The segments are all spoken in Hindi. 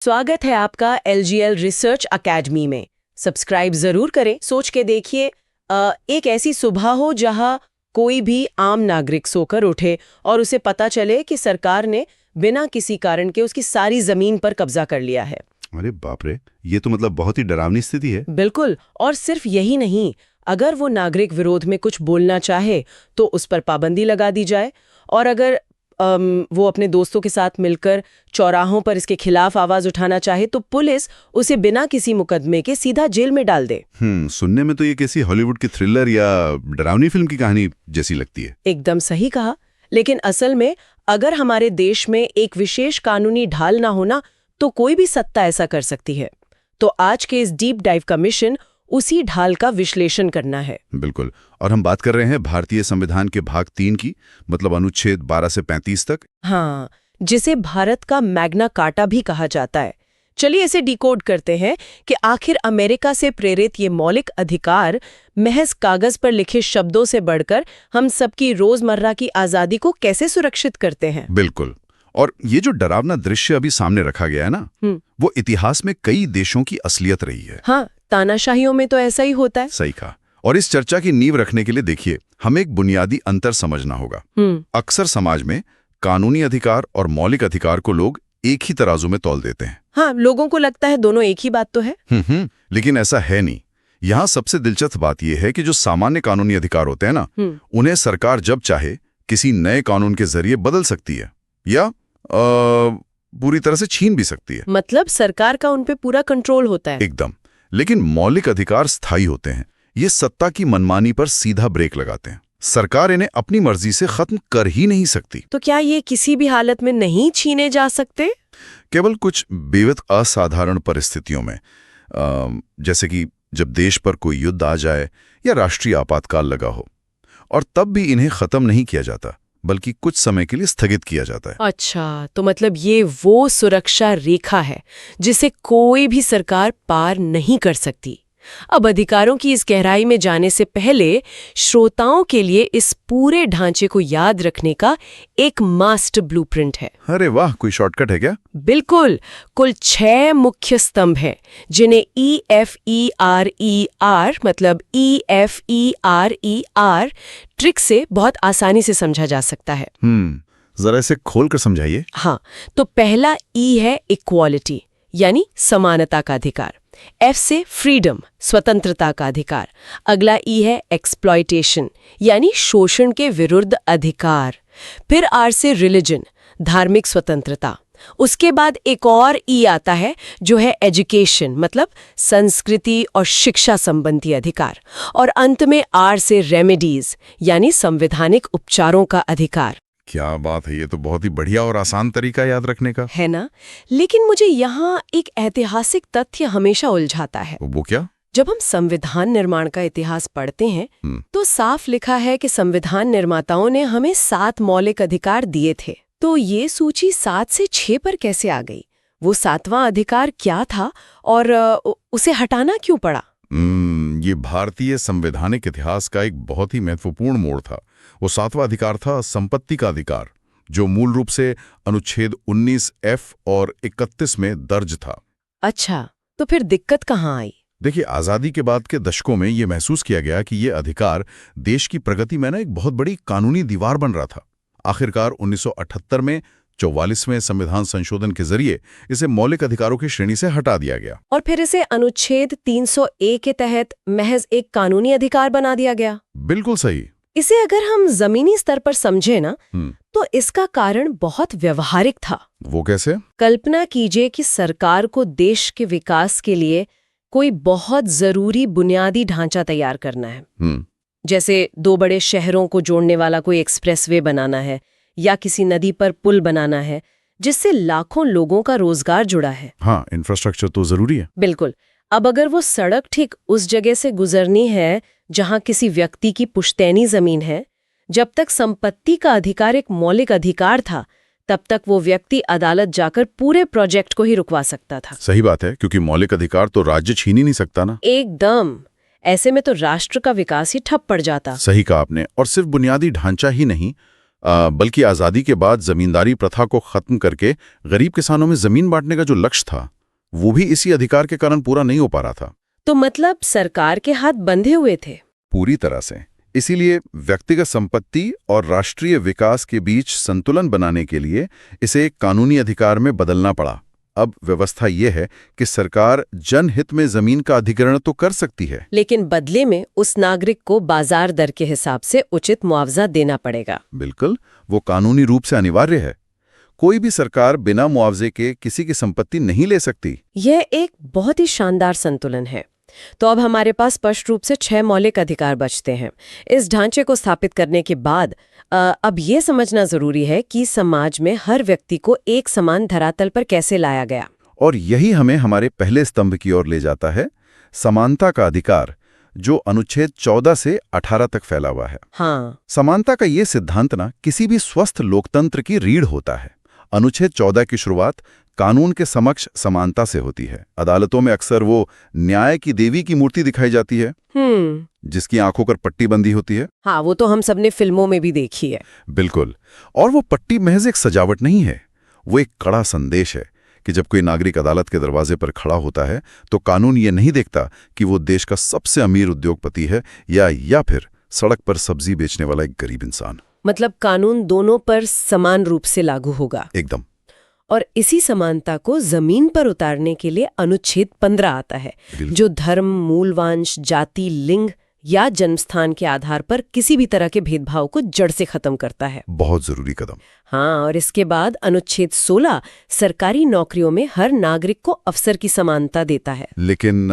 स्वागत है आपका LGL रिसर्च अकेडमी में। सब्सक्राइब जरूर करें। सोच के देखिए, एक ऐसी सुबह हो जहां कोई भी आम नागरिक सोकर उठे और उसे पता चले कि सरकार ने बिना किसी कारण के उसकी सारी जमीन पर कब्जा कर लिया है। अरे बाप रे, ये तो मतलब बहुत ही डरावनी स्थिति है। बिल्कुल। और सिर्फ यही नहीं, अगर वो नागरिक विरोध में कुछ बोलना चाहे तो उस पर पाबंदी लगा दी जाए, और अगर वो अपने दोस्तों के साथ मिलकर चौराहों पर इसके खिलाफ आवाज उठाना चाहे तो पुलिस उसे बिना किसी मुकदमे के सीधा जेल में डाल दे। सुनने में तो ये किसी हॉलीवुड की थ्रिलर या डरावनी फिल्म की कहानी जैसी लगती है। एकदम सही कहा। लेकिन असल में अगर हमारे देश में एक विशेष कानूनी ढाल ना होना तो कोई भी सत्ता ऐसा कर सकती है। तो आज के इस डीप डाइव का मिशन उसी ढाल का विश्लेषण करना है। बिल्कुल। और हम बात कर रहे हैं भारतीय संविधान के भाग 3 की, मतलब अनुच्छेद 12 से 35 तक। हाँ, जिसे भारत का मैग्ना कार्टा भी कहा जाता है। चलिए इसे डिकोड करते हैं कि आखिर अमेरिका से प्रेरित ये मौलिक अधिकार महज कागज पर लिखे शब्दों से बढ़कर हम सबकी रोजमर्रा की आजादी को कैसे सुरक्षित करते हैं। बिल्कुल। और ये जो डरावना दृश्य अभी सामने रखा गया है ना, वो इतिहास में कई देशों की असलियत रही है। हाँ, तानाशाहियों में तो ऐसा ही होता है। सही कहा। और इस चर्चा की नींव रखने के लिए देखिए, हमें एक बुनियादी अंतर समझना होगा। अक्सर समाज में कानूनी अधिकार और मौलिक अधिकार को लोग एक ही तराजू में तौल देते हैं। हाँ, लोगों को लगता है दोनों एक ही बात तो है। लेकिन ऐसा है नहीं। यहाँ सबसे दिलचस्प बात यह है कि जो सामान्य कानूनी अधिकार होते हैं ना, उन्हें सरकार जब चाहे किसी नए कानून के जरिए बदल सकती है या पूरी तरह से छीन भी सकती है। मतलब सरकार का उन पे पूरा कंट्रोल होता है। एकदम। लेकिन मौलिक अधिकार स्थायी होते हैं। ये सत्ता की मनमानी पर सीधा ब्रेक लगाते हैं। सरकार इन्हें अपनी मर्जी से खत्म कर ही नहीं सकती। तो क्या ये किसी भी हालत में नहीं छीने जा सकते? केवल कुछ बेवत असाधारण परिस्थितियों में, जैसे कि जब देश पर कोई युद्ध आ जाए या राष्ट्रीय आपातकाल लगा हो, और तब भी इन्हें खत्म नहीं किया जाता, बल्कि कुछ समय के लिए स्थगित किया जाता है। अच्छा, तो मतलब ये वो सुरक्षा रेखा है जिसे कोई भी सरकार पार नहीं कर सकती। अब अधिकारों की इस गहराई में जाने से पहले श्रोताओं के लिए इस पूरे ढांचे को याद रखने का एक मास्टर ब्लूप्रिंट है। अरे वाह, कोई शॉर्टकट है क्या? बिल्कुल। कुल 6 मुख्य स्तंभ हैं, जिन्हें EFERER मतलब EFERER ट्रिक से बहुत आसानी से समझा जा सकता है। जरा इसे खोल कर समझाइए। हाँ, तो पहला E है इक्वालिटी, यानी समानता का अधिकार। F से फ्रीडम, स्वतंत्रता का अधिकार। अगला E है एक्सप्लॉयटेशन, यानी शोषण के विरुद्ध अधिकार। फिर R से रिलीजन, धार्मिक स्वतंत्रता। उसके बाद एक और E आता है जो है एजुकेशन, मतलब संस्कृति और शिक्षा संबंधी अधिकार। और अंत में R से रेमेडीज, यानी संवैधानिक उपचारों का अधिकार। क्या बात है, ये तो बहुत ही बढ़िया और आसान तरीका याद रखने का है ना। लेकिन मुझे यहाँ एक ऐतिहासिक तथ्य हमेशा उलझाता है। वो क्या? जब हम संविधान निर्माण का इतिहास पढ़ते हैं तो साफ लिखा है कि संविधान निर्माताओं ने हमें 7 मौलिक अधिकार दिए थे। तो ये सूची 7 से 6 पर कैसे आ गई? वो 7वां अधिकार क्या था और उसे हटाना क्यों पड़ा? ये भारतीय संवैधानिक इतिहास का एक बहुत ही महत्वपूर्ण मोड़ था। वो 7वां अधिकार था संपत्ति का अधिकार, जो मूल रूप से अनुच्छेद 19F और 31 में दर्ज था। अच्छा, तो फिर दिक्कत कहाँ आई? देखिए, आज़ादी के बाद के दशकों में ये महसूस किया गया कि ये अधिकार देश की प्रगति में एक बहुत बड़ी कानूनी दीवार बन रहा था। आखिरकार 1978 में 44वें संविधान संशोधन के जरिए इसे मौलिक अधिकारों की श्रेणी से हटा दिया गया और फिर इसे अनुच्छेद 300A के तहत महज एक कानूनी अधिकार बना दिया गया। बिल्कुल सही। इसे अगर हम जमीनी स्तर पर समझे ना, तो इसका कारण बहुत व्यवहारिक था। वो कैसे? कल्पना कीजिए कि सरकार को देश के विकास के लिए कोई बहुत जरूरी बुनियादी ढांचा तैयार करना है। जैसे 2 बड़े शहरों को जोड़ने वाला कोई एक्सप्रेसवे बनाना है, या किसी नदी पर पुल बनाना है जिससे लाखों लोगों का रोजगार जुड़ा है। हाँ, इंफ्रास्ट्रक्चर तो जरूरी है। बिल्कुल। अब अगर वो सड़क ठीक उस जगह से गुजरनी है जहां किसी व्यक्ति की पुश्तैनी जमीन है, जब तक संपत्ति का अधिकार एक मौलिक अधिकार था, तब तक वो व्यक्ति अदालत जाकर पूरे प्रोजेक्ट को ही रुकवा सकता था। सही बात है, क्योंकि मौलिक अधिकार तो राज्य छीन ही नहीं सकता ना। एकदम। ऐसे में तो राष्ट्र का विकास ही ठप पड़ जाता। सही कहा आपने। और सिर्फ बुनियादी ढांचा ही नहीं, बल्कि आज़ादी के बाद जमींदारी प्रथा को खत्म करके गरीब किसानों में जमीन बांटने का जो लक्ष्य था वो भी इसी अधिकार के कारण पूरा नहीं हो पा रहा था। तो मतलब सरकार के हाथ बंधे हुए थे। पूरी तरह से। इसीलिए व्यक्तिगत संपत्ति और राष्ट्रीय विकास के बीच संतुलन बनाने के लिए इसे एक कानूनी अधिकार में बदलना पड़ा। अब व्यवस्था ये है कि सरकार जनहित में जमीन का अधिग्रहण तो कर सकती है, लेकिन बदले में उस नागरिक को बाजार दर के हिसाब से उचित मुआवजा देना पड़ेगा। बिल्कुल, वो कानूनी रूप से अनिवार्य है। कोई भी सरकार बिना मुआवजे के किसी की संपत्ति नहीं ले सकती। यह एक बहुत ही शानदार संतुलन है। तो अब हमारे पास स्पष्ट रूप से 6 मौलिक अधिकार बचते हैं। इस ढांचे को स्थापित करने के बाद अब ये समझना जरूरी है कि समाज में हर व्यक्ति को एक समान धरातल पर कैसे लाया गया। और यही हमें हमारे पहले स्तंभ की ओर ले जाता है, समानता का अधिकार, जो अनुच्छेद 14 से 18 तक फैला हुआ है। हाँ, समानता का ये सिद्धांत ना किसी भी स्वस्थ लोकतंत्र की रीढ़ होता है। अनुच्छेद 14 की शुरुआत कानून के समक्ष समानता से होती है। अदालतों में अक्सर वो न्याय की देवी की मूर्ति दिखाई जाती है, जिसकी आंखों पर पट्टी बंधी होती है। हाँ, वो तो हम सबने फिल्मों में भी देखी है। बिल्कुल। और वो पट्टी महज एक सजावट नहीं है, वो एक कड़ा संदेश है कि जब कोई नागरिक अदालत के दरवाजे पर खड़ा होता है तो कानून ये नहीं देखता कि वो देश का सबसे अमीर उद्योगपति है या फिर सड़क पर सब्जी बेचने वाला एक गरीब इंसान। मतलब कानून दोनों पर समान रूप से लागू होगा। एकदम। और इसी समानता को जमीन पर उतारने के लिए अनुच्छेद 15 आता है, जो धर्म, मूलवंश, जाति, लिंग या जन्मस्थान के आधार पर किसी भी तरह के भेदभाव को जड़ से खत्म करता है। बहुत जरूरी कदम। हाँ, और इसके बाद अनुच्छेद 16 सरकारी नौकरियों में हर नागरिक को अवसर की समानता देता है। लेकिन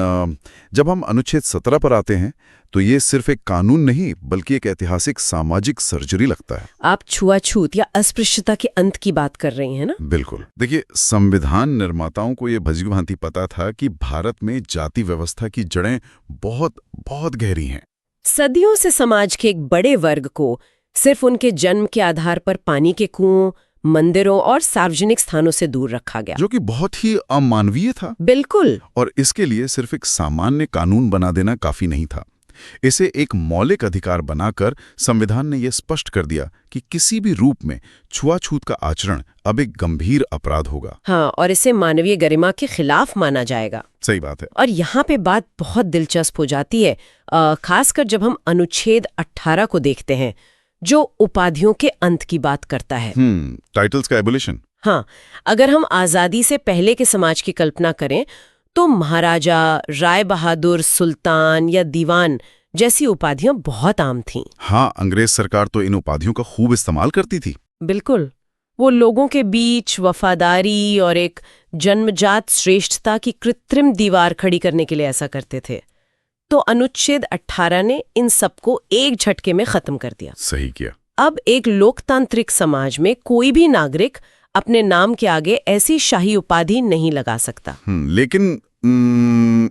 जब हम अनुच्छेद 17 पर आते हैं तो ये सिर्फ एक कानून नहीं बल्कि एक ऐतिहासिक सामाजिक सर्जरी लगता है। आप छुआछूत या अस्पृश्यता के अंत की बात कर रही हैं ना? बिल्कुल। देखिए, संविधान निर्माताओं को ये भली-भांति पता था कि भारत में जाति व्यवस्था की जड़ें बहुत बहुत गहरी हैं। सदियों से समाज के एक बड़े वर्ग को सिर्फ उनके जन्म के आधार पर पानी के कुओं, मंदिरों और सार्वजनिक स्थानों से दूर रखा गया, जो कि बहुत ही अमानवीय था। बिल्कुल। और इसके लिए सिर्फ एक सामान्य कानून बना देना काफी नहीं था। इसे एक मौलिक अधिकार बनाकर संविधान ने यह स्पष्ट कर दिया कि किसी भी रूप में छुआछूत का आचरण अब एक गंभीर अपराध होगा। हाँ, और इसे मानवीय गरिमा के खिलाफ माना जाएगा। सही बात है। और यहाँ पे बात बहुत दिलचस्प हो जाती है, खासकर जब हम अनुच्छेद 18 को देखते हैं, जो उपाधियों के अंत की बात करता है। टाइटल्स का एबोलिशन। हाँ, अगर हम आजादी से पहले के समाज की कल्पना करें तो महाराजा, राय बहादुर, सुल्तान या दीवान जैसी उपाधियां बहुत आम थीं। हाँ, अंग्रेज सरकार तो इन उपाधियों का खूब इस्तेमाल करती थी। बिल्कुल। वो लोगों के बीच वफादारी और एक जन्मजात श्रेष्ठता की कृत्रिम दीवार खड़ी करने के लिए ऐसा करते थे। तो अनुच्छेद 18 ने इन सबको एक झटके में खत्म कर दिया। सही किया। अब एक लोकतांत्रिक समाज में कोई भी नागरिक अपने नाम के आगे ऐसी शाही उपाधि नहीं लगा सकता। लेकिन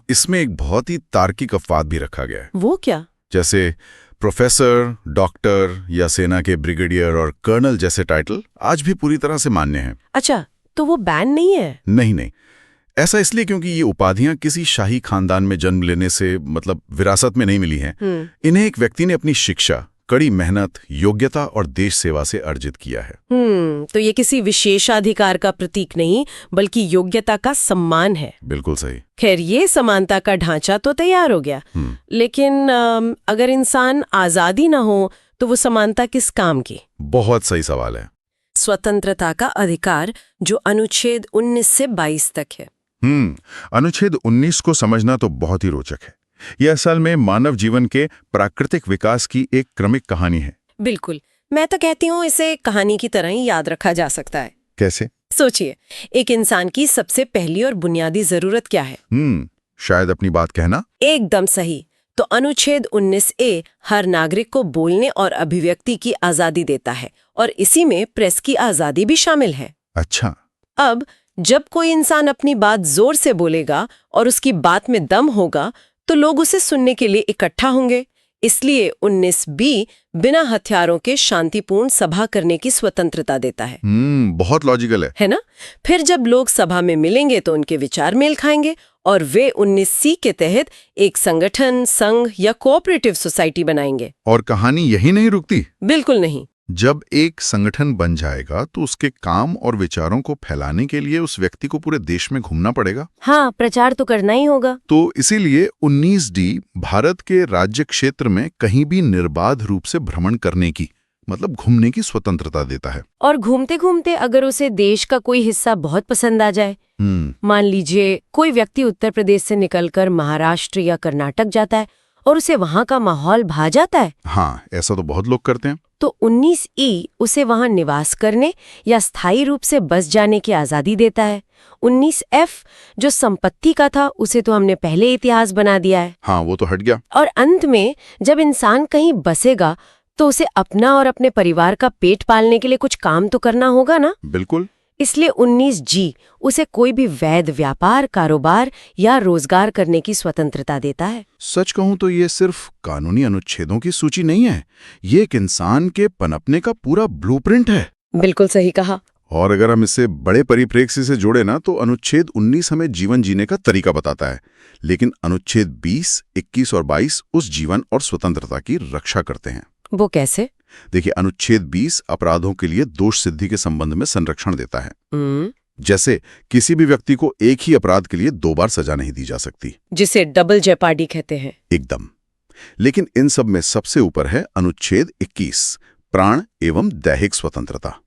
इसमें एक बहुत ही तार्किक अपवाद भी रखा गया है। वो क्या? जैसे प्रोफेसर, डॉक्टर या सेना के ब्रिगेडियर और कर्नल जैसे टाइटल आज भी पूरी तरह से मान्य हैं। अच्छा, तो वो बैन नहीं है? नहीं, ऐसा इसलिए क्योंकि ये उपाधियां किसी शाही खानदान में जन्म लेने से मतलब विरासत में नहीं मिली हैं। इन्हें एक व्यक्ति ने अपनी शिक्षा, कड़ी मेहनत, योग्यता और देश सेवा से अर्जित किया है। तो ये किसी विशेषाधिकार का प्रतीक नहीं बल्कि योग्यता का सम्मान है। बिल्कुल सही। खैर, ये समानता का ढांचा तो तैयार हो गया, लेकिन अगर इंसान आजादी ना हो तो वो समानता किस काम की? बहुत सही सवाल है। स्वतंत्रता का अधिकार, जो अनुच्छेद 19 से 22 तक है। अनुच्छेद 19 को समझना तो बहुत ही रोचक है। यह असल में मानव जीवन के प्राकृतिक विकास की एक क्रमिक कहानी है। बिल्कुल। मैं तो कहती हूँ इसे कहानी की तरह ही याद रखा जा सकता है। कैसे? सोचिए, एक इंसान की सबसे पहली और बुनियादी जरूरत क्या है? शायद अपनी बात कहना। एकदम सही। तो अनुच्छेद 19A हर नागरिक को बोलने और अभिव्यक्ति की आजादी देता है, और इसी में प्रेस की आजादी भी शामिल है। अच्छा। अब जब कोई इंसान अपनी बात जोर से बोलेगा और उसकी बात में दम होगा तो लोग उसे सुनने के लिए इकट्ठा होंगे। इसलिए 19B बिना हथियारों के शांतिपूर्ण सभा करने की स्वतंत्रता देता है। बहुत लॉजिकल है ना? फिर जब लोग सभा में मिलेंगे तो उनके विचार मेल खाएंगे और वे 19C के तहत एक संगठन, संघ या कोऑपरेटिव सोसाइटी बनाएंगे। और कहानी यही नहीं रुकती। बिल्कुल नहीं। जब एक संगठन बन जाएगा तो उसके काम और विचारों को फैलाने के लिए उस व्यक्ति को पूरे देश में घूमना पड़ेगा। हाँ, प्रचार तो करना ही होगा। तो इसीलिए 19D भारत के राज्य क्षेत्र में कहीं भी निर्बाध रूप से भ्रमण करने की, मतलब घूमने की स्वतंत्रता देता है। और घूमते घूमते अगर उसे देश का कोई हिस्सा बहुत पसंद आ जाए, मान लीजिए कोई व्यक्ति उत्तर प्रदेश से निकलकर महाराष्ट्र या कर्नाटक जाता है और उसे वहाँ का माहौल भा जाता है। हाँ, ऐसा तो बहुत लोग करते हैं। तो 19E उसे वहाँ निवास करने या स्थायी रूप से बस जाने की आज़ादी देता है। 19F जो संपत्ति का था उसे तो हमने पहले इतिहास बना दिया है। हाँ, वो तो हट गया। और अंत में जब इंसान कहीं बसेगा तो उसे अपना और अपने परिवार का पेट पालने के लिए कुछ काम तो करना होगा ना। बिल्कुल। इसलिए 19G उसे कोई भी वैध व्यापार, कारोबार या रोजगार करने की स्वतंत्रता देता है। सच कहूं तो ये सिर्फ कानूनी अनुच्छेदों की सूची नहीं है, ये एक इंसान के पनपने का पूरा ब्लूप्रिंट है। बिल्कुल सही कहा। और अगर हम इसे बड़े परिप्रेक्ष्य से जोड़े ना तो अनुच्छेद 19 हमें जीवन जीने का तरीका बताता है, लेकिन अनुच्छेद 20, 21 और 22 उस जीवन और स्वतंत्रता की रक्षा करते हैं। वो कैसे? देखिए, अनुच्छेद 20 अपराधों के लिए दोष सिद्धि के संबंध में संरक्षण देता है। जैसे किसी भी व्यक्ति को एक ही अपराध के लिए 2 बार सजा नहीं दी जा सकती, जिसे डबल जेपार्डी कहते हैं। एकदम। लेकिन इन सब में सबसे ऊपर है अनुच्छेद 21, प्राण एवं दैहिक स्वतंत्रता।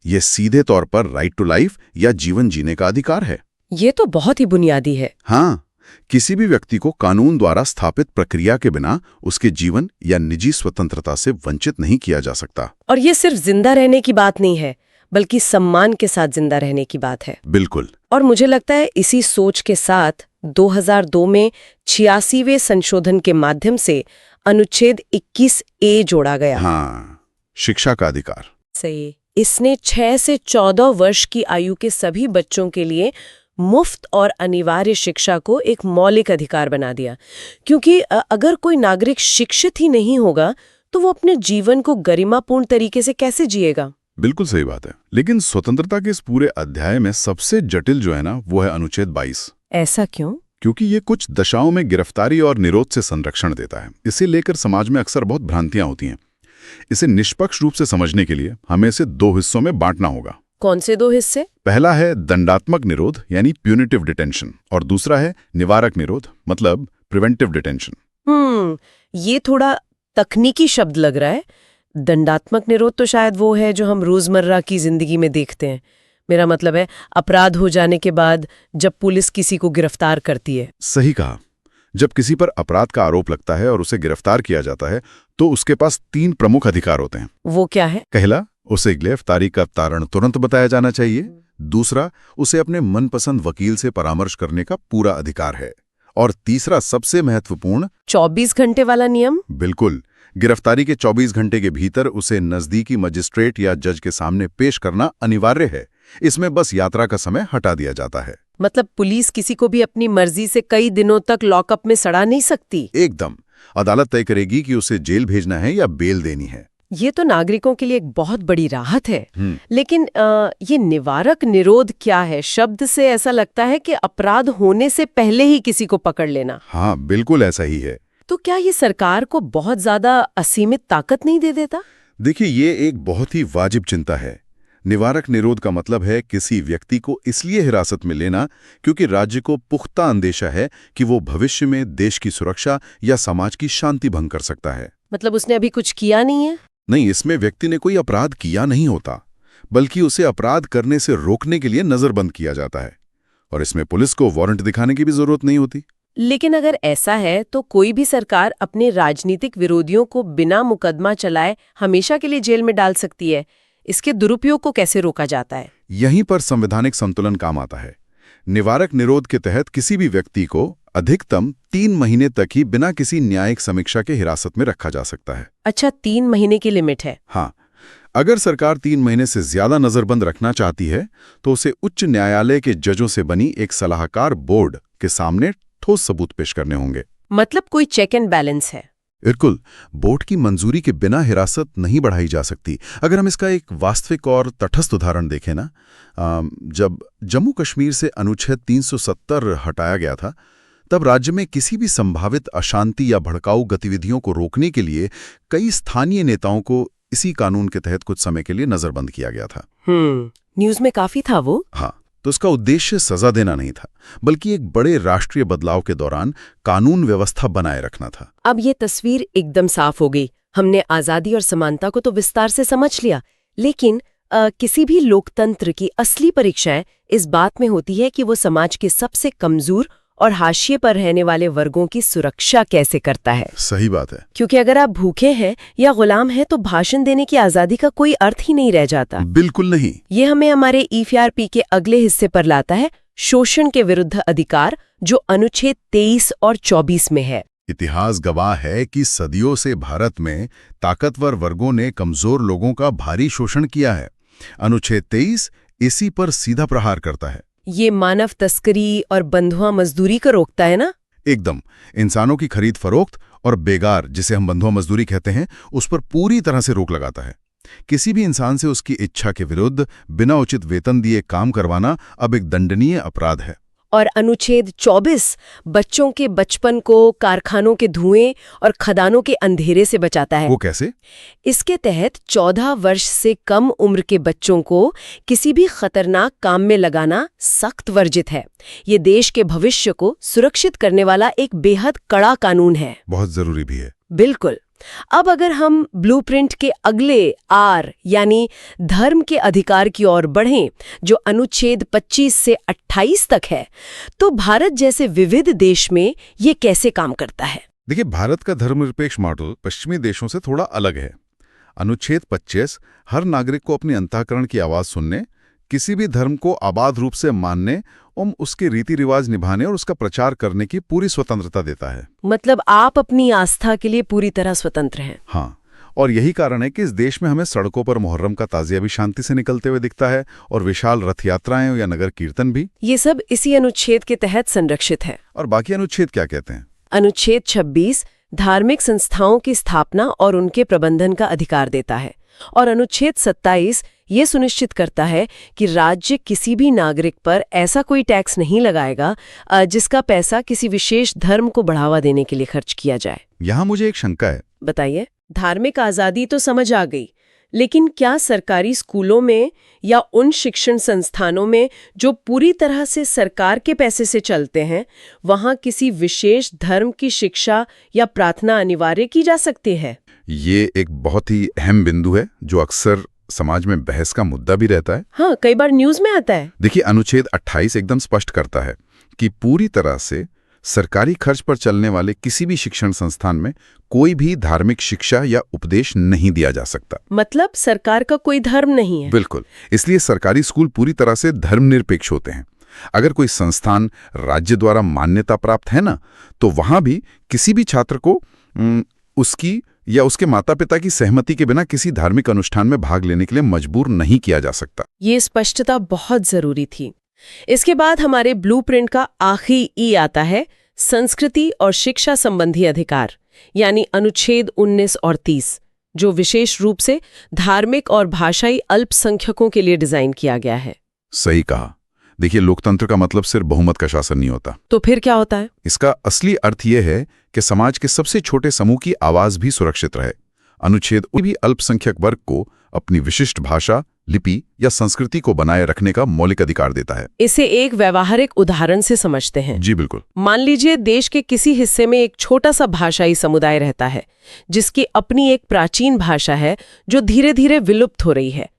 यह सीधे तौर पर राइट टू लाइफ या जीवन जीने का अधिकार है। ये तो बहुत ही बुनियादी है। हाँ, किसी भी व्यक्ति को कानून द्वारा स्थापित प्रक्रिया के बिना उसके जीवन या निजी स्वतंत्रता से वंचित नहीं किया जा सकता। और ये सिर्फ जिंदा रहने की बात नहीं है, बल्कि सम्मान के साथ जिंदा रहने की बात है। बिल्कुल। और मुझे लगता है इसी सोच के साथ 2002 में 86वें संशोधन के माध्यम से अनुच्छेद 21A जोड़ा गया। हाँ, शिक्षा का अधिकार। सही। इसने 6 से 14 वर्ष की आयु के सभी बच्चों के लिए मुफ्त और अनिवार्य शिक्षा को एक मौलिक अधिकार बना दिया, क्योंकि अगर कोई नागरिक शिक्षित ही नहीं होगा तो वो अपने जीवन को गरिमापूर्ण तरीके से कैसे जिएगा। बिल्कुल सही बात है। लेकिन स्वतंत्रता के इस पूरे अध्याय में सबसे जटिल जो है ना, वो है अनुच्छेद 22। ऐसा क्यों? क्योंकि ये कुछ दशाओं में गिरफ्तारी और निरोध से संरक्षण देता है। इसे लेकर समाज में अक्सर बहुत भ्रांतियां होती हैं। इसे निष्पक्ष रूप से समझने के लिए हमें इसे 2 हिस्सों में बांटना होगा। कौन से 2 हिस्से? पहला है दंडात्मक निरोध यानी प्यूनिटिव डिटेंशन, और दूसरा है निवारक निरोध, मतलब प्रिवेंटिव डिटेंशन। ये थोड़ा तकनीकी शब्द लग रहा है। दंडात्मक निरोध तो शायद वो है जो हम रोजमर्रा की जिंदगी में देखते हैं। मेरा मतलब है अपराध हो जाने के बाद जब पुलिस किसी को गिरफ्तार करती है। सही कहा। जब किसी पर अपराध का आरोप लगता है और उसे गिरफ्तार किया जाता है तो उसके पास 3 प्रमुख अधिकार होते हैं। वो क्या है? पहला, उसे गिरफ्तारी का कारण तुरंत बताया जाना चाहिए। दूसरा, उसे अपने मनपसंद वकील से परामर्श करने का पूरा अधिकार है। और तीसरा, सबसे महत्वपूर्ण, 24 घंटे वाला नियम। बिल्कुल। गिरफ्तारी के 24 घंटे के भीतर उसे नजदीकी मजिस्ट्रेट या जज के सामने पेश करना अनिवार्य है। इसमें बस यात्रा का समय हटा दिया जाता है। मतलब पुलिस किसी को भी अपनी मर्जी से कई दिनों तक लॉकअप में सड़ा नहीं सकती। एकदम। अदालत तय करेगी कि उसे जेल भेजना है या बेल देनी है। ये तो नागरिकों के लिए एक बहुत बड़ी राहत है। लेकिन ये निवारक निरोध क्या है? शब्द से ऐसा लगता है कि अपराध होने से पहले ही किसी को पकड़ लेना। हाँ, बिल्कुल ऐसा ही है। तो क्या ये सरकार को बहुत ज्यादा असीमित ताकत नहीं दे देता? देखिए, ये एक बहुत ही वाजिब चिंता है। निवारक निरोध का मतलब है किसी व्यक्ति को इसलिए हिरासत में लेना क्योंकि राज्य को पुख्ता अंदेशा है कि वो भविष्य में देश की सुरक्षा या समाज की शांति भंग कर सकता है। मतलब उसने अभी कुछ किया नहीं है? नहीं, इसमें व्यक्ति ने कोई अपराध किया नहीं होता, बल्कि उसे अपराध करने से रोकने के लिए नजरबंद किया जाता है। और इसमें पुलिस को वारंट दिखाने की भी जरूरत नहीं होती। लेकिन अगर ऐसा है तो कोई भी सरकार अपने राजनीतिक विरोधियों को बिना मुकदमा चलाए हमेशा के लिए जेल में डाल सकती है। इसके दुरुपयोग को कैसे रोका जाता है? यहीं पर संवैधानिक संतुलन काम आता है। निवारक निरोध के तहत किसी भी व्यक्ति को अधिकतम 3 महीने तक ही बिना किसी न्यायिक समीक्षा के हिरासत में रखा जा सकता है। अच्छा, 3 महीने की लिमिट है? हाँ। अगर सरकार 3 महीने से ज्यादा नजरबंद रखना चाहती है तो उसे उच्च न्यायालय के जजों से बनी एक सलाहकार बोर्ड के सामने ठोस सबूत पेश करने होंगे। मतलब कोई चेक एंड बैलेंस है? बिल्कुल। बोर्ड की मंजूरी के बिना हिरासत नहीं बढ़ाई जा सकती। अगर हम इसका एक वास्तविक और तटस्थ उदाहरण देखें ना, जब जम्मू कश्मीर से अनुच्छेद 370 हटाया गया था, तब राज्य में किसी भी संभावित अशांति या भड़काऊ गतिविधियों को रोकने के लिए कई स्थानीय नेताओं को इसी कानून के तहत कुछ समय के लिए नजरबंद किया गया था। न्यूज में काफी था वो। हाँ, तो इसका उद्देश्य सजा देना नहीं था, बल्कि एक बड़े राष्ट्रीय बदलाव के दौरान कानून व्यवस्था बनाए रखना था। अब ये तस्वीर एकदम साफ हो गई। हमने आजादी और समानता को तो विस्तार से समझ लिया, लेकिन किसी भी लोकतंत्र की असली परीक्षाएं इस बात में होती है कि वो समाज के सबसे कमजोर और हाशिए पर रहने वाले वर्गों की सुरक्षा कैसे करता है। सही बात है। क्योंकि अगर आप भूखे हैं या गुलाम हैं तो भाषण देने की आजादी का कोई अर्थ ही नहीं रह जाता। बिल्कुल नहीं। ये हमें हमारे EFRP के अगले हिस्से पर लाता है, शोषण के विरुद्ध अधिकार, जो अनुच्छेद 23 और 24 में है। इतिहास गवाह है कि सदियों से भारत में ताकतवर वर्गों ने कमजोर लोगों का भारी शोषण किया है। अनुच्छेद 23 इसी पर सीधा प्रहार करता है। ये मानव तस्करी और बंधुआ मजदूरी को रोकता है ना? एकदम। इंसानों की खरीद फरोख्त और बेगार, जिसे हम बंधुआ मजदूरी कहते हैं, उस पर पूरी तरह से रोक लगाता है। किसी भी इंसान से उसकी इच्छा के विरुद्ध बिना उचित वेतन दिए काम करवाना अब एक दंडनीय अपराध है। और अनुच्छेद 24 बच्चों के बचपन को कारखानों के धुएं और खदानों के अंधेरे से बचाता है। वो कैसे? इसके तहत 14 वर्ष से कम उम्र के बच्चों को किसी भी खतरनाक काम में लगाना सख्त वर्जित है। ये देश के भविष्य को सुरक्षित करने वाला एक बेहद कड़ा कानून है। बहुत जरूरी भी है। बिल्कुल। अब अगर हम ब्लूप्रिंट के अगले R यानी धर्म के अधिकार की ओर बढ़ें, जो अनुच्छेद 25 से 28 तक है, तो भारत जैसे विविध देश में ये कैसे काम करता है? देखिए, भारत का धर्मनिरपेक्ष मॉडल पश्चिमी देशों से थोड़ा अलग है। अनुच्छेद 25 हर नागरिक को अपनी अंतःकरण की आवाज सुनने, किसी भी धर्म को अबाध रूप से मानने और उसके रीति रिवाज निभाने और उसका प्रचार करने की पूरी स्वतंत्रता देता है। मतलब आप अपनी आस्था के लिए पूरी तरह स्वतंत्र हैं। हाँ, और यही कारण है कि इस देश में हमें सड़कों पर मुहर्रम का ताजिया भी शांति से निकलते हुए दिखता है, और विशाल रथ यात्राएं या नगर कीर्तन भी। ये सब इसी अनुच्छेद के तहत संरक्षित है। और बाकी अनुच्छेद क्या कहते हैं? अनुच्छेद 26 धार्मिक संस्थाओं की स्थापना और उनके प्रबंधन का अधिकार देता है, और अनुच्छेद 27 ये सुनिश्चित करता है कि राज्य किसी भी नागरिक पर ऐसा कोई टैक्स नहीं लगाएगा जिसका पैसा किसी विशेष धर्म को बढ़ावा देने के लिए खर्च किया जाए। यहाँ मुझे एक शंका है। बताइए। धार्मिक आजादी तो समझ आ गई, लेकिन क्या सरकारी स्कूलों में या उन शिक्षण संस्थानों में जो पूरी तरह से सरकार के पैसे से चलते हैं, वहाँ किसी विशेष धर्म की शिक्षा या प्रार्थना अनिवार्य की जा सकती है? ये एक बहुत ही अहम बिंदु है जो अक्सर समाज में बहस का मुद्दा भी रहता है। हाँ, कई बार न्यूज में आता है। देखिए, अनुच्छेद 28 एकदम स्पष्ट करता है कि पूरी तरह से सरकारी खर्च पर चलने वाले किसी भी शिक्षण संस्थान में कोई भी धार्मिक शिक्षा या उपदेश नहीं दिया जा सकता। मतलब सरकार का कोई धर्म नहीं है। बिल्कुल। इसलिए सरकारी स्कूल पूरी तरह से धर्मनिरपेक्ष होते हैं। अगर कोई संस्थान राज्य द्वारा मान्यता प्राप्त है ना, तो वहां भी किसी भी छात्र को उसकी या उसके माता पिता की सहमति के बिना किसी धार्मिक अनुष्ठान में भाग लेने के लिए मजबूर नहीं किया जा सकता। ये स्पष्टता बहुत जरूरी थी। इसके बाद हमारे ब्लूप्रिंट का आखिरी ई आता है, संस्कृति और शिक्षा संबंधी अधिकार, यानी अनुच्छेद 19 और 30, जो विशेष रूप से धार्मिक और भाषाई अल्पसंख्यकों के लिए डिजाइन किया गया है। सही कहा। देखिए, लोकतंत्र का मतलब सिर्फ बहुमत का शासन नहीं होता। तो फिर क्या होता है? इसका असली अर्थ यह है कि समाज के सबसे छोटे समूह की आवाज भी सुरक्षित रहे। अनुच्छेद भी अल्पसंख्यक वर्ग को अपनी विशिष्ट भाषा, लिपि या संस्कृति को बनाए रखने का मौलिक अधिकार देता है। इसे एक व्यवहारिक उदाहरण से समझते हैं। जी बिल्कुल। मान लीजिए देश के किसी हिस्से में एक छोटा सा भाषाई समुदाय रहता है, जिसकी अपनी एक प्राचीन भाषा है जो धीरे धीरे विलुप्त हो रही है।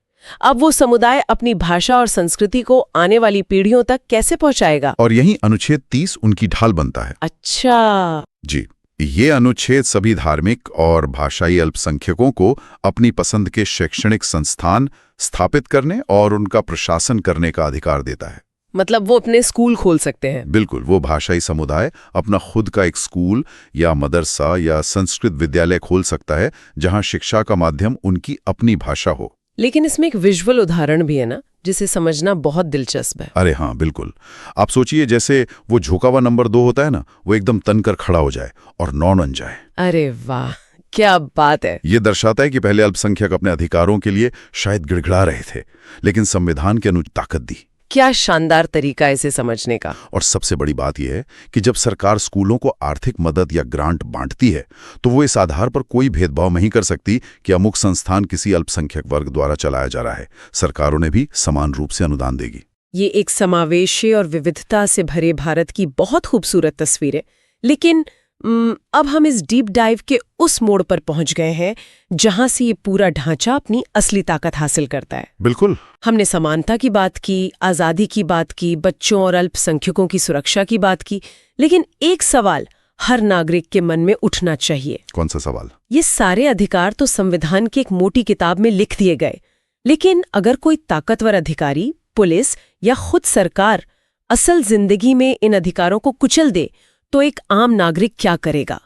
अब वो समुदाय अपनी भाषा और संस्कृति को आने वाली पीढ़ियों तक कैसे पहुंचाएगा? और यही अनुच्छेद 30 उनकी ढाल बनता है। अच्छा जी, ये अनुच्छेद सभी धार्मिक और भाषाई अल्पसंख्यकों को अपनी पसंद के शैक्षणिक संस्थान स्थापित करने और उनका प्रशासन करने का अधिकार देता है। मतलब वो अपने स्कूल खोल सकते हैं? बिल्कुल। वो भाषाई समुदाय अपना खुद का एक स्कूल या मदरसा या संस्कृत विद्यालय खोल सकता है, जहां शिक्षा का माध्यम उनकी अपनी भाषा हो। लेकिन इसमें एक विजुअल उदाहरण भी है ना, जिसे समझना बहुत दिलचस्प है। अरे हाँ, बिल्कुल। आप सोचिए, जैसे वो झुका हुआ नंबर 2 होता है ना, वो एकदम तनकर खड़ा हो जाए और 9 बन जाए। अरे वाह, क्या बात है। ये दर्शाता है कि पहले अल्पसंख्यक अपने अधिकारों के लिए शायद गिड़गिड़ा रहे थे, लेकिन संविधान के अनुसार ताकत दी। क्या शानदार तरीका है इसे समझने का। और सबसे बड़ी बात यह है कि जब सरकार स्कूलों को आर्थिक मदद या ग्रांट बांटती है तो वो इस आधार पर कोई भेदभाव नहीं कर सकती कि अमुक संस्थान किसी अल्पसंख्यक वर्ग द्वारा चलाया जा रहा है। सरकार उन्हें भी समान रूप से अनुदान देगी। ये एक समावेशी और विविधता से भरे भारत की बहुत खूबसूरत तस्वीर है। लेकिन अब हम इस डीप डाइव के उस मोड़ पर पहुंच गए हैं जहां से ये पूरा ढांचा अपनी असली ताकत हासिल करता है। बिल्कुल। हमने समानता की बात की, आज़ादी की बात की, बच्चों और अल्पसंख्यकों की सुरक्षा की बात की, लेकिन एक सवाल हर नागरिक के मन में उठना चाहिए। कौन सा सवाल? ये सारे अधिकार तो संविधान की एक मोटी किताब में लिख दिए गए, लेकिन अगर कोई ताकतवर अधिकारी, पुलिस या खुद सरकार असल जिंदगी में इन अधिकारों को कुचल दे तो एक आम नागरिक क्या करेगा?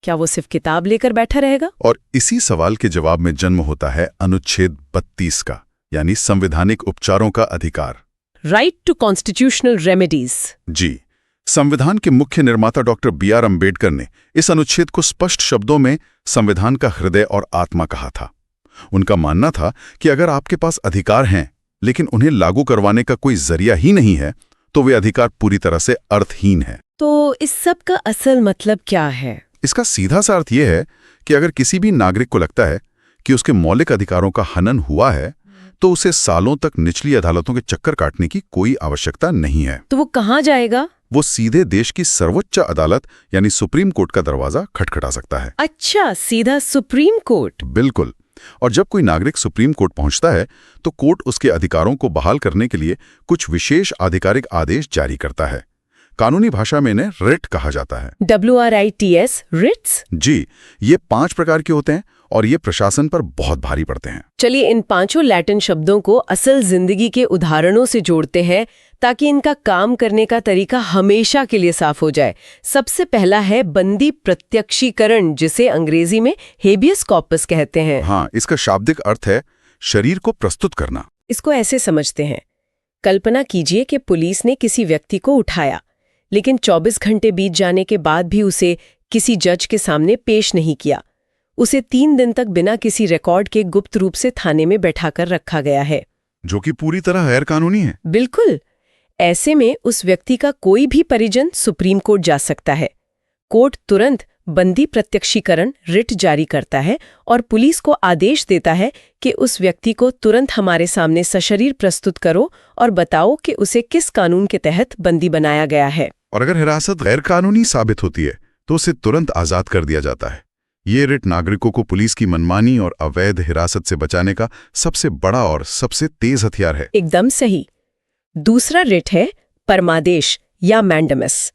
क्या वो सिर्फ किताब लेकर बैठा रहेगा? और इसी सवाल के जवाब में जन्म होता है अनुच्छेद 32 का, यानी संवैधानिक उपचारों का अधिकार। Right to constitutional remedies. जी, संविधान के मुख्य निर्माता डॉक्टर B.R. अम्बेडकर ने इस अनुच्छेद को स्पष्ट शब्दों में संविधान का हृदय और आत्मा कहा था। उनका मानना था कि अगर आपके पास अधिकार हैं लेकिन उन्हें लागू करवाने का कोई जरिया ही नहीं है तो वे अधिकार पूरी तरह से अर्थहीन है। तो इस सब का असल मतलब क्या है? इसका सीधा सा अर्थ यह है कि अगर किसी भी नागरिक को लगता है कि उसके मौलिक अधिकारों का हनन हुआ है तो उसे सालों तक निचली अदालतों के चक्कर काटने की कोई आवश्यकता नहीं है। तो वो कहाँ जाएगा? वो सीधे देश की सर्वोच्च अदालत यानी सुप्रीम कोर्ट का दरवाजा खटखटा सकता है। अच्छा, सीधा सुप्रीम कोर्ट? बिल्कुल। और जब कोई नागरिक सुप्रीम कोर्ट पहुंचता है तो कोर्ट उसके अधिकारों को बहाल करने के लिए कुछ विशेष आधिकारिक आदेश जारी करता है। कानूनी भाषा में इन्हें रिट कहा जाता है। WRITS, Ritz? जी, ये 5 प्रकार के होते हैं और ये प्रशासन पर बहुत भारी पड़ते हैं। चलिए इन 5 लैटिन शब्दों को असल जिंदगी के उदाहरणों से जोड़ते हैं ताकि इनका काम करने का तरीका हमेशा के लिए साफ हो जाए। सबसे पहला है बंदी प्रत्यक्षीकरण, जिसे अंग्रेजी में हेबियस कॉर्पस कहते हैं। हाँ, इसका शाब्दिक अर्थ है शरीर को प्रस्तुत करना। इसको ऐसे समझते हैं, कल्पना कीजिए कि पुलिस ने किसी व्यक्ति को उठाया, लेकिन 24 घंटे बीत जाने के बाद भी उसे किसी जज के सामने पेश नहीं किया। उसे 3 दिन तक बिना किसी रिकॉर्ड के गुप्त रूप से थाने में बैठाकर रखा गया है, जो कि पूरी तरह गैर कानूनी है। बिल्कुल। ऐसे में उस व्यक्ति का कोई भी परिजन सुप्रीम कोर्ट जा सकता है। कोर्ट तुरंत बंदी प्रत्यक्षीकरण रिट जारी करता है और पुलिस को आदेश देता है कि उस व्यक्ति को तुरंत हमारे सामने सशरीर प्रस्तुत करो और बताओ कि उसे किस कानून के तहत बंदी बनाया गया है। और अगर हिरासत गैर कानूनी साबित होती है तो उसे तुरंत आजाद कर दिया जाता है। ये रिट नागरिकों को पुलिस की मनमानी और अवैध हिरासत से बचाने का सबसे बड़ा और सबसे तेज हथियार है। एकदम सही। दूसरा रिट है परमादेश या मैंडमस।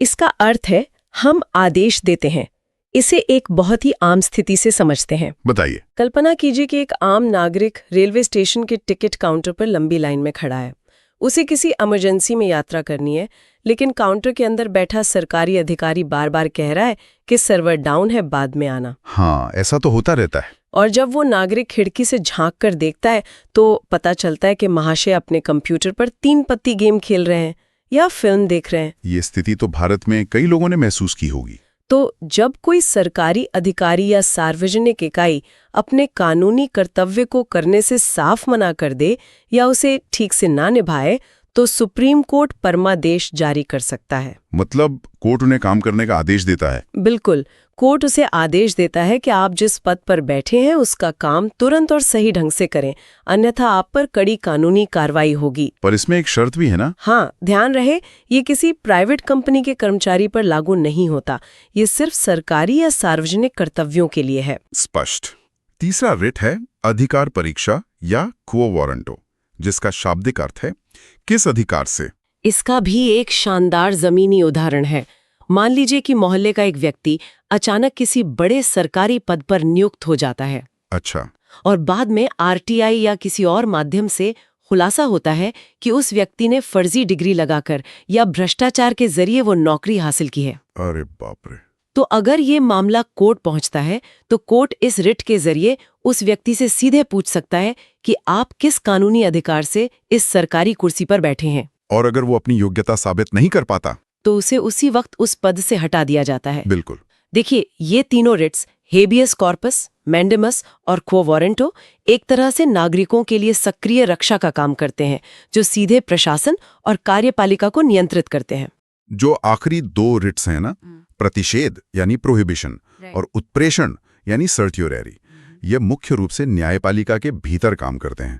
इसका अर्थ है हम आदेश देते हैं। इसे एक बहुत ही आम स्थिति से समझते हैं। बताइए। कल्पना कीजिए कि एक आम नागरिक रेलवे स्टेशन के टिकट काउंटर पर लंबी लाइन में खड़ा है। उसे किसी इमरजेंसी में यात्रा करनी है, लेकिन काउंटर के अंदर बैठा सरकारी अधिकारी बार बार कह रहा है कि सर्वर डाउन है, बाद में आना। हाँ, ऐसा तो होता रहता है। और जब वो नागरिक खिड़की से झांक कर देखता है तो पता चलता है कि महाशय अपने कंप्यूटर पर 3 पत्ती गेम खेल रहे हैं या फिल्म देख रहे हैं। ये स्थिति तो भारत में कई लोगों ने महसूस की होगी। तो जब कोई सरकारी अधिकारी या सार्वजनिक इकाई अपने कानूनी कर्तव्य को करने से साफ मना कर दे या उसे ठीक से ना निभाए तो सुप्रीम कोर्ट परमादेश जारी कर सकता है। मतलब कोर्ट उन्हें काम करने का आदेश देता है। बिल्कुल, कोर्ट उसे आदेश देता है कि आप जिस पद पर बैठे हैं उसका काम तुरंत और सही ढंग से करें, अन्यथा आप पर कड़ी कानूनी कार्रवाई होगी। पर इसमें एक शर्त भी है ना? हाँ, ध्यान रहे, ये किसी प्राइवेट कंपनी के कर्मचारी पर लागू नहीं होता। ये सिर्फ सरकारी या सार्वजनिक कर्तव्यों के लिए है। स्पष्ट। तीसरा रिट है अधिकार परीक्षा या क्वो वारंटो, जिसका शाब्दिक अर्थ है किस अधिकार से। इसका भी एक शानदार जमीनी उदाहरण है। मान लीजिए कि मोहल्ले का एक व्यक्ति अचानक किसी बड़े सरकारी पद पर नियुक्त हो जाता है। अच्छा। और बाद में RTI या किसी और माध्यम से खुलासा होता है कि उस व्यक्ति ने फर्जी डिग्री लगाकर या भ्रष्टाचार के जरिए वो नौकरी हासिल की है। अरे बाप रे। तो अगर ये मामला कोर्ट पहुंचता है तो कोर्ट इस रिट के जरिए उस व्यक्ति से सीधे पूछ सकता है कि आप किस कानूनी अधिकार से इस सरकारी कुर्सी पर बैठे हैं। और अगर वो अपनी योग्यता साबित नहीं कर पाता तो उसे उसी वक्त उस पद से हटा दिया जाता है। बिल्कुल। देखिए, ये तीनों रिट्स हेबियस कॉर्पस, मैंडेमस और क्वो वारंटो एक तरह से नागरिकों के लिए सक्रिय रक्षा का काम करते हैं, जो सीधे प्रशासन और कार्यपालिका को नियंत्रित करते हैं। जो आखिरी दो रिट्स हैं ना, प्रतिषेध यानी प्रोहिबिशन और उत्प्रेषण यानी सर्ट्योरेरी, ये मुख्य रूप से न्यायपालिका के भीतर काम करते हैं।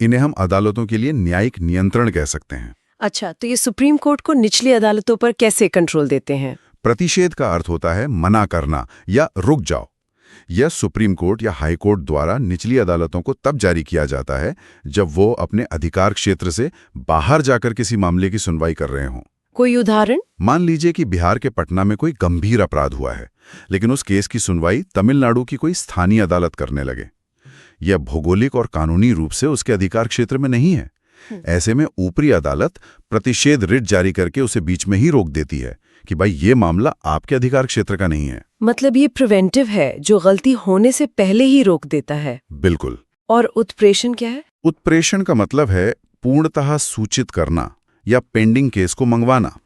इन्हें हम अदालतों के लिए न्यायिक नियंत्रण कह सकते हैं। अच्छा, तो ये सुप्रीम कोर्ट को निचली अदालतों पर कैसे कंट्रोल देते हैं? प्रतिषेध का अर्थ होता है मना करना या रुक जाओ। यह सुप्रीम कोर्ट या हाई कोर्ट द्वारा निचली अदालतों को तब जारी किया जाता है जब वो अपने अधिकार क्षेत्र से बाहर जाकर किसी मामले की सुनवाई कर रहे हों। कोई उदाहरण? मान लीजिए कि बिहार के पटना में कोई गंभीर अपराध हुआ है, लेकिन उस केस की सुनवाई तमिलनाडु की कोई स्थानीय अदालत करने लगे। यह भौगोलिक और कानूनी रूप से उसके अधिकार क्षेत्र में नहीं है। ऐसे में ऊपरी अदालत प्रतिषेध रिट जारी करके उसे बीच में ही रोक देती है कि भाई ये मामला आपके अधिकार क्षेत्र का नहीं है। मतलब ये प्रिवेंटिव है, जो गलती होने से पहले ही रोक देता है। बिल्कुल। और उत्प्रेषण क्या है? उत्प्रेषण का मतलब है पूर्णतः सूचित करना या पेंडिंग केस को मंगवाना।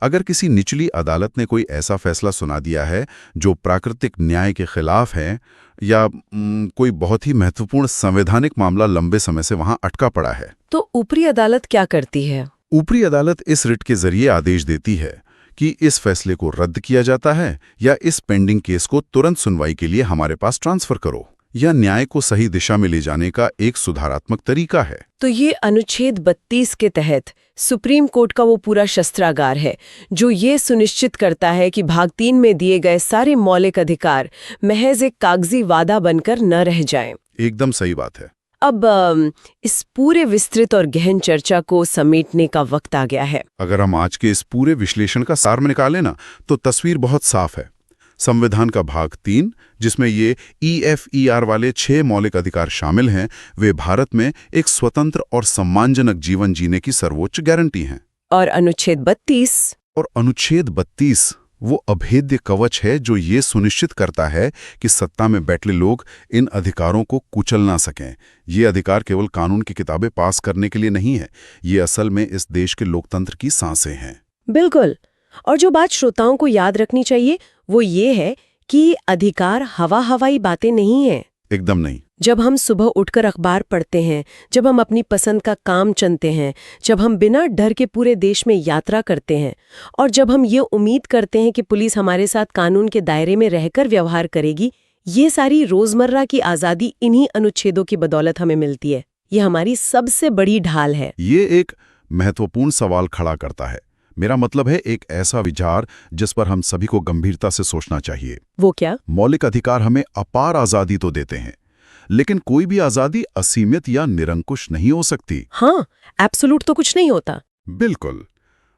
अगर किसी निचली अदालत ने कोई ऐसा फैसला सुना दिया है जो प्राकृतिक न्याय के खिलाफ है या कोई बहुत ही महत्वपूर्ण संवैधानिक मामला लंबे समय से वहां अटका पड़ा है, तो ऊपरी अदालत क्या करती है? ऊपरी अदालत इस रिट के जरिए आदेश देती है कि इस फैसले को रद्द किया जाता है या इस पेंडिंग केस को तुरंत सुनवाई के लिए हमारे पास ट्रांसफर करो। यह न्याय को सही दिशा में ले जाने का एक सुधारात्मक तरीका है। तो ये अनुच्छेद 32 के तहत सुप्रीम कोर्ट का वो पूरा शस्त्रागार है जो ये सुनिश्चित करता है कि भाग 3 में दिए गए सारे मौलिक अधिकार महज एक कागजी वादा बनकर न रह जाएं। एकदम सही बात है। अब इस पूरे विस्तृत और गहन चर्चा को समेटने का वक्त आ गया है। अगर हम आज के इस पूरे विश्लेषण का सार में निकालें ना, तो तस्वीर बहुत साफ है। संविधान का भाग 3, जिसमें ये EFER वाले 6 मौलिक अधिकार शामिल हैं, वे भारत में एक स्वतंत्र और सम्मानजनक जीवन जीने की सर्वोच्च गारंटी हैं। और अनुच्छेद 32? और अनुच्छेद 32 वो अभेद्य कवच है जो ये सुनिश्चित करता है कि सत्ता में बैठे लोग इन अधिकारों को कुचल ना सकें। ये अधिकार केवल कानून की किताबें पास करने के लिए नहीं है, ये असल में इस देश के लोकतंत्र की सांसें हैं। बिल्कुल। और जो बात श्रोताओं को याद रखनी चाहिए वो ये है कि अधिकार हवाई बातें नहीं है। एकदम नहीं। जब हम सुबह उठकर अखबार पढ़ते हैं, जब हम अपनी पसंद का काम चुनते हैं, जब हम बिना डर के पूरे देश में यात्रा करते हैं और जब हम ये उम्मीद करते हैं कि पुलिस हमारे साथ कानून के दायरे में रहकर व्यवहार करेगी, ये सारी रोजमर्रा की आज़ादी इन्हीं अनुच्छेदों की बदौलत हमें मिलती है। ये हमारी सबसे बड़ी ढाल है। ये एक महत्वपूर्ण सवाल खड़ा करता है। मेरा मतलब है एक ऐसा विचार जिस पर हम सभी को गंभीरता से सोचना चाहिए। वो क्या? मौलिक अधिकार हमें अपार आज़ादी तो देते हैं, लेकिन कोई भी आज़ादी असीमित या निरंकुश नहीं हो सकती। हाँ, एब्सोल्यूट तो कुछ नहीं होता। बिल्कुल।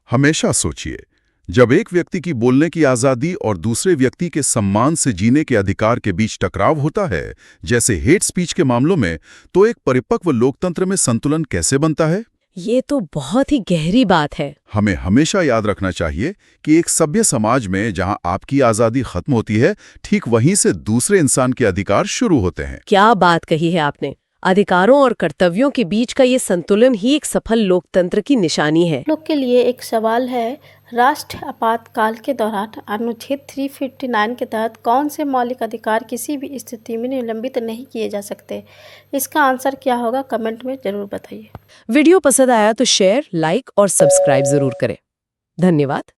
हमेशा सोचिए, जब एक व्यक्ति की बोलने की आज़ादी और दूसरे व्यक्ति के सम्मान से जीने के अधिकार के बीच टकराव होता है, जैसे हेट स्पीच के मामलों में, तो एक परिपक्व लोकतंत्र में संतुलन कैसे बनता है? ये तो बहुत ही गहरी बात है। हमें हमेशा याद रखना चाहिए कि एक सभ्य समाज में जहां आपकी आज़ादी खत्म होती है, ठीक वहीं से दूसरे इंसान के अधिकार शुरू होते हैं। क्या बात कही है आपने। अधिकारों और कर्तव्यों के बीच का ये संतुलन ही एक सफल लोकतंत्र की निशानी है। लोग के लिए एक सवाल है, राष्ट्र आपातकाल के दौरान अनुच्छेद 359 के तहत कौन से मौलिक अधिकार किसी भी स्थिति में निलंबित नहीं किए जा सकते? इसका आंसर क्या होगा, कमेंट में जरूर बताइए। वीडियो पसंद आया तो शेयर, लाइक और सब्सक्राइब जरूर करें। धन्यवाद।